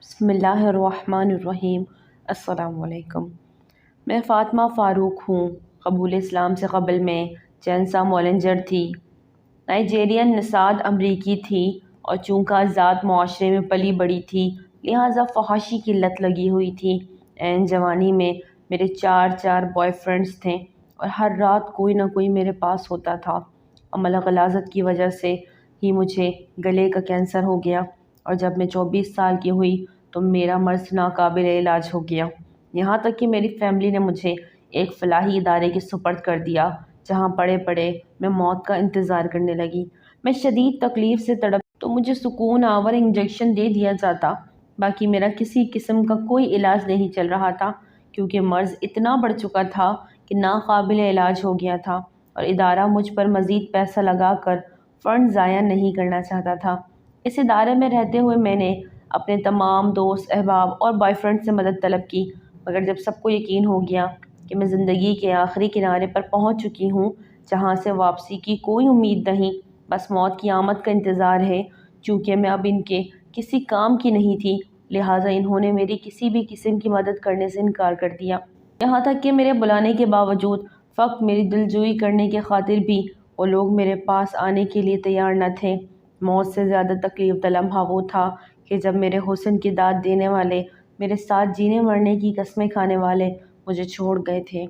بسم اللہ الرحمن الرحیم۔ السلام علیکم۔ میں فاطمہ فاروق ہوں۔ قبول اسلام سے قبل میں جینسا مولنجر تھی۔ نائجیرین نژاد امریکی تھی اور چونکہ آزاد معاشرے میں پلی بڑی تھی لہٰذا فحاشی کی لت لگی ہوئی تھی۔ عین جوانی میں میرے چار بوائے فرینڈز تھے اور ہر رات کوئی نہ کوئی میرے پاس ہوتا تھا۔ عمل غلاظت کی وجہ سے ہی مجھے گلے کا کینسر ہو گیا اور جب میں 24 سال کی ہوئی تو میرا مرض ناقابل علاج ہو گیا، یہاں تک کہ میری فیملی نے مجھے ایک فلاحی ادارے کے سپرد کر دیا جہاں پڑے پڑے میں موت کا انتظار کرنے لگی۔ میں شدید تکلیف سے تڑپ تو مجھے سکون آور انجیکشن دے دیا جاتا، باقی میرا کسی قسم کا کوئی علاج نہیں چل رہا تھا کیونکہ مرض اتنا بڑھ چکا تھا کہ ناقابل علاج ہو گیا تھا اور ادارہ مجھ پر مزید پیسہ لگا کر فنڈ ضائع نہیں کرنا چاہتا تھا۔ اس ادارے میں رہتے ہوئے میں نے اپنے تمام دوست احباب اور بوائے فرینڈ سے مدد طلب کی، مگر جب سب کو یقین ہو گیا کہ میں زندگی کے آخری کنارے پر پہنچ چکی ہوں جہاں سے واپسی کی کوئی امید نہیں، بس موت کی آمد کا انتظار ہے، چونکہ میں اب ان کے کسی کام کی نہیں تھی لہٰذا انہوں نے میری کسی بھی قسم کی مدد کرنے سے انکار کر دیا، یہاں تک کہ میرے بلانے کے باوجود فقط میری دلجوئی کرنے کی خاطر بھی وہ لوگ میرے پاس آنے کے لیے تیار نہ تھے۔ موت سے زیادہ تکلیف دہ لمحہ وہ تھا کہ جب میرے حسن کی داد دینے والے، میرے ساتھ جینے مرنے کی قسمیں کھانے والے مجھے چھوڑ گئے تھے۔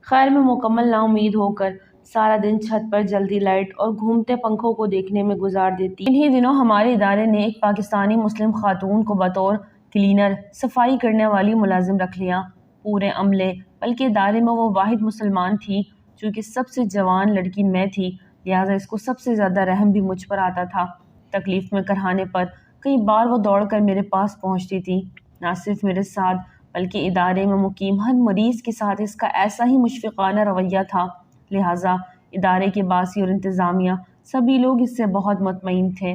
خیر میں مکمل نا امید ہو کر سارا دن چھت پر جلتی لائٹ اور گھومتے پنکھوں کو دیکھنے میں گزار دیتی۔ انہی دنوں ہمارے ادارے نے ایک پاکستانی مسلم خاتون کو بطور کلینر صفائی کرنے والی ملازم رکھ لیا۔ پورے عملے بلکہ ادارے میں وہ واحد مسلمان تھی جو کہ سب سے جوان لڑکی میں تھی، لہٰذا اس کو سب سے زیادہ رحم بھی مجھ پر آتا تھا۔ تکلیف میں کرہانے پر کئی بار وہ دوڑ کر میرے پاس پہنچتی تھی، نہ صرف میرے ساتھ بلکہ ادارے میں مقیم ہر مریض کے ساتھ اس کا ایسا ہی مشفقانہ رویہ تھا، لہٰذا ادارے کے باسی اور انتظامیہ سبھی لوگ اس سے بہت مطمئن تھے۔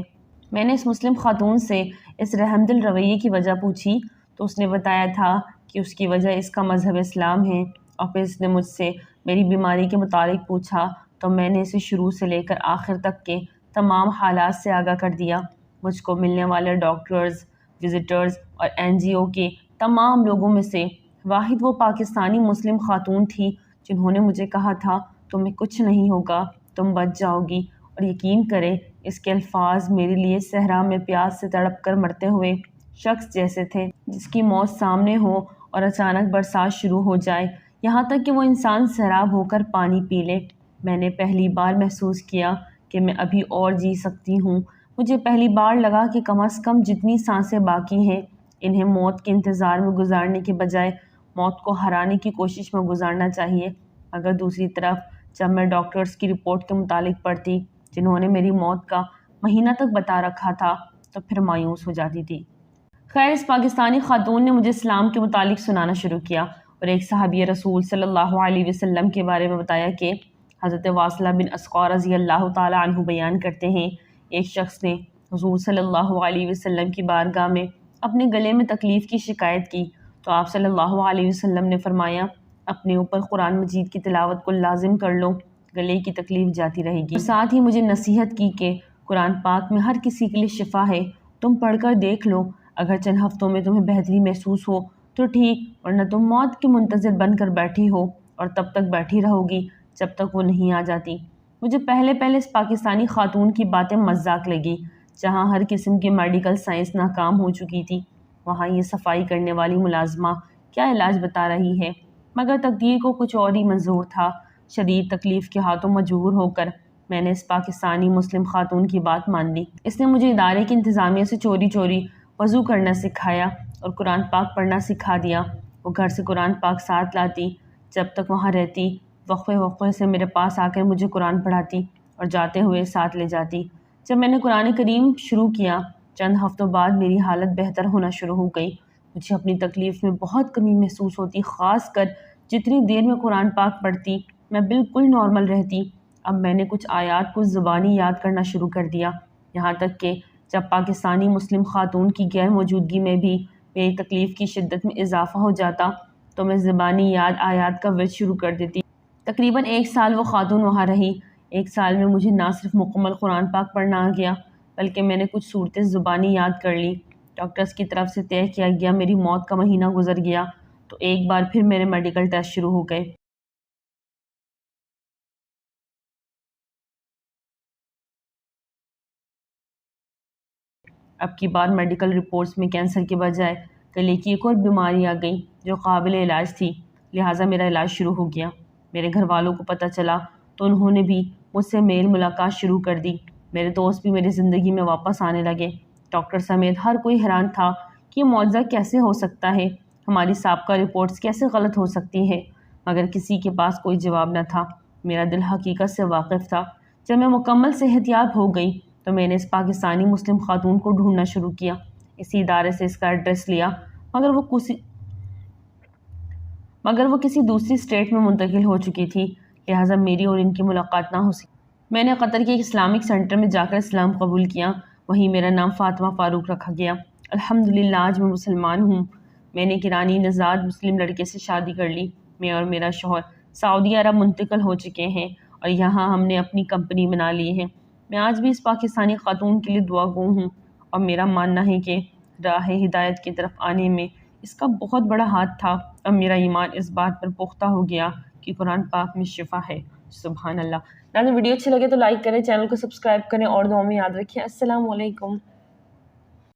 میں نے اس مسلم خاتون سے اس رحم دل رویے کی وجہ پوچھی تو اس نے بتایا تھا کہ اس کی وجہ اس کا مذہب اسلام ہے، اور پھر اس نے مجھ سے میری بیماری کے متعلق پوچھا تو میں نے اسے شروع سے لے کر آخر تک کے تمام حالات سے آگاہ کر دیا۔ مجھ کو ملنے والے ڈاکٹرز، وزٹرز اور NGO کے تمام لوگوں میں سے واحد وہ پاکستانی مسلم خاتون تھی جنہوں نے مجھے کہا تھا تمہیں کچھ نہیں ہوگا، تم بچ جاؤ گی، اور یقین کریں اس کے الفاظ میرے لیے صحرا میں پیاس سے تڑپ کر مرتے ہوئے شخص جیسے تھے جس کی موت سامنے ہو اور اچانک برسات شروع ہو جائے، یہاں تک کہ وہ انسان سیراب ہو کر پانی پی لے۔ میں نے پہلی بار محسوس کیا کہ میں ابھی اور جی سکتی ہوں۔ مجھے پہلی بار لگا کہ کم از کم جتنی سانسیں باقی ہیں انہیں موت کے انتظار میں گزارنے کے بجائے موت کو ہرانے کی کوشش میں گزارنا چاہیے، مگر دوسری طرف جب میں ڈاکٹرز کی رپورٹ کے متعلق پڑھتی جنہوں نے میری موت کا مہینہ تک بتا رکھا تھا تو پھر مایوس ہو جاتی تھی۔ خیر اس پاکستانی خاتون نے مجھے اسلام کے متعلق سنانا شروع کیا اور ایک صحابی رسول صلی اللہ علیہ وسلم کے بارے میں بتایا کہ حضرت واصلہ بن اسقع رضی اللہ تعالی عنہ بیان کرتے ہیں ایک شخص نے حضور صلی اللہ علیہ وسلم کی بارگاہ میں اپنے گلے میں تکلیف کی شکایت کی تو آپ صلی اللہ علیہ وسلم نے فرمایا اپنے اوپر قرآن مجید کی تلاوت کو لازم کر لو، گلے کی تکلیف جاتی رہے گی۔ ساتھ ہی مجھے نصیحت کی کہ قرآن پاک میں ہر کسی کے لیے شفا ہے، تم پڑھ کر دیکھ لو، اگر چند ہفتوں میں تمہیں بہتری محسوس ہو تو ٹھیک، ورنہ تم موت کے منتظر بن کر بیٹھی ہو اور تب تک بیٹھی رہو گی جب تک وہ نہیں آ جاتی۔ مجھے پہلے اس پاکستانی خاتون کی باتیں مذاق لگی، جہاں ہر قسم کی میڈیکل سائنس ناکام ہو چکی تھی وہاں یہ صفائی کرنے والی ملازمہ کیا علاج بتا رہی ہے، مگر تقدیر کو کچھ اور ہی منظور تھا۔ شدید تکلیف کے ہاتھوں مجبور ہو کر میں نے اس پاکستانی مسلم خاتون کی بات مان لی۔ اس نے مجھے ادارے کی انتظامیہ سے چوری وضو کرنا سکھایا اور قرآن پاک پڑھنا سکھا دیا۔ وہ گھر سے قرآن پاک ساتھ لاتی، جب تک وہاں رہتی وقفے سے میرے پاس آ کر مجھے قرآن پڑھاتی اور جاتے ہوئے ساتھ لے جاتی۔ جب میں نے قرآن کریم شروع کیا چند ہفتوں بعد میری حالت بہتر ہونا شروع ہو گئی، مجھے اپنی تکلیف میں بہت کمی محسوس ہوتی، خاص کر جتنی دیر میں قرآن پاک پڑھتی میں بالکل نارمل رہتی۔ اب میں نے کچھ آیات کو زبانی یاد کرنا شروع کر دیا، یہاں تک کہ جب پاکستانی مسلم خاتون کی غیر موجودگی میں بھی میری تکلیف کی شدت میں اضافہ ہو جاتا تو میں زبانی یاد آیات کا ورد شروع کر دیتی۔ تقریباً 1 سال وہ خاتون وہاں رہی۔ 1 سال میں مجھے نہ صرف مکمل قرآن پاک پڑھنا آ گیا بلکہ میں نے کچھ صورتیں زبانی یاد کر لی۔ ڈاکٹرز کی طرف سے طے کیا گیا میری موت کا مہینہ گزر گیا تو ایک بار پھر میرے میڈیکل ٹیسٹ شروع ہو گئے۔ اب کی بار میڈیکل رپورٹس میں کینسر کے بجائے گلے کی ایک اور بیماری آ گئی جو قابل علاج تھی، لہٰذا میرا علاج شروع ہو گیا۔ میرے گھر والوں کو پتہ چلا تو انہوں نے بھی مجھ سے میل ملاقات شروع کر دی۔ میرے دوست بھی میری زندگی میں واپس آنے لگے۔ ڈاکٹر سمیت ہر کوئی حیران تھا کہ یہ معجزہ کیسے ہو سکتا ہے، ہماری سابقہ رپورٹس کیسے غلط ہو سکتی ہیں، مگر کسی کے پاس کوئی جواب نہ تھا۔ میرا دل حقیقت سے واقف تھا۔ جب میں مکمل صحت یاب ہو گئی تو میں نے اس پاکستانی مسلم خاتون کو ڈھونڈنا شروع کیا۔ اسی ادارے سے اس کا ایڈریس لیا، مگر وہ کسی دوسری اسٹیٹ میں منتقل ہو چکی تھی، لہٰذا میری اور ان کی ملاقات نہ ہو سکی۔ میں نے قطر کے ایک اسلامک سینٹر میں جا کر اسلام قبول کیا، وہیں میرا نام فاطمہ فاروق رکھا گیا۔ الحمدللہ آج میں مسلمان ہوں۔ میں نے ایک ایرانی نژاد مسلم لڑکے سے شادی کر لی۔ میں اور میرا شوہر سعودی عرب منتقل ہو چکے ہیں اور یہاں ہم نے اپنی کمپنی بنا لی ہے۔ میں آج بھی اس پاکستانی خاتون کے لیے دعا گو ہوں اور میرا ماننا ہے کہ راہ ہدایت کی طرف آنے میں اس کا بہت بڑا ہاتھ تھا، اب میرا ایمان اس بات پر پختہ ہو گیا کہ قرآن پاک میں شفا ہے۔ سبحان اللہ۔ اگر ویڈیو اچھی لگے تو لائک کریں، چینل کو سبسکرائب کریں اور دعاؤں میں یاد رکھیں۔ السلام علیکم۔